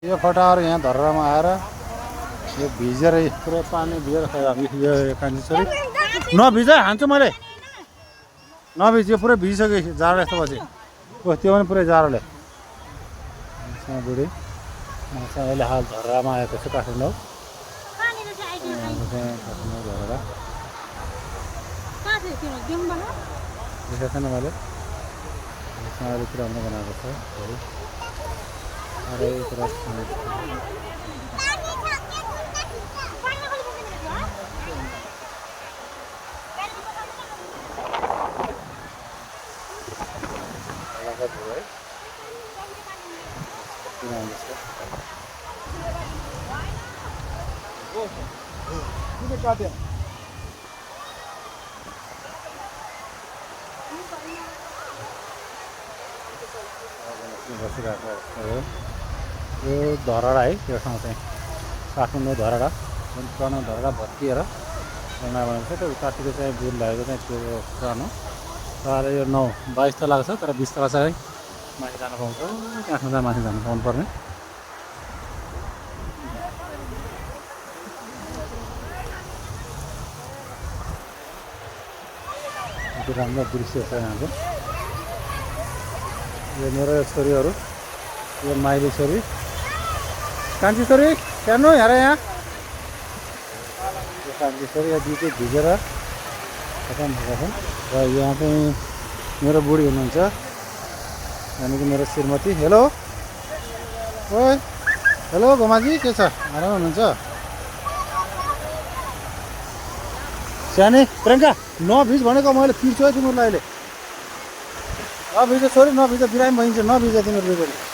यो फटाहरू यहाँ धर्रामा आएर यो भिजेर पुरै पानी भिजेर यो कान्छी छोरी नभिज हान्छु मैले नभिज यो पुरै भिजिसक्यो जाडो यस्तो पछि ओ त्यो पनि पुरै जाडोले बुढी चाहिँ अहिले हाल धर्रामा आएको छु काठमाडौँ धरा देखाएको छैन मैले अहिले पुरा बनाएको छ अरे पुरा बसिरहेको यो धरहरा है त्यो ठाउँ चाहिँ काठमाडौँ धरहरा जुन पुरानो धरहरा भत्किएर बनाएको छ त्यो उतातिर चाहिँ बिल लागेको चाहिँ त्यो पुरानो तर यो 22 तला छ तर 20 तला चाहिँ माथि जानु पाउँछ काठमाडौँ माथि जानु पाउनुपर्ने राम्रो दृश्य छ यहाँको यो मेरो छोरीहरू यो माइली छोरी कान्छी छोरी हेर्नु हेर यहाँ यो कान्छी छोरी यहाँ दुईटै भिजेर खतम भएको छ र यहाँ चाहिँ मेरो बुढी हुनुहुन्छ यानि कि मेरो श्रीमती हेलो ओइ हेलो गोमाजी के छ आराम हुनुहुन्छ सानी प्रियङ्का नभिज भनेको मैले पिर्छु है तिमीहरूलाई अहिले नभिज छोरी नभिज बिरामी भइन्छ नभिज तिमीहरू बिरामी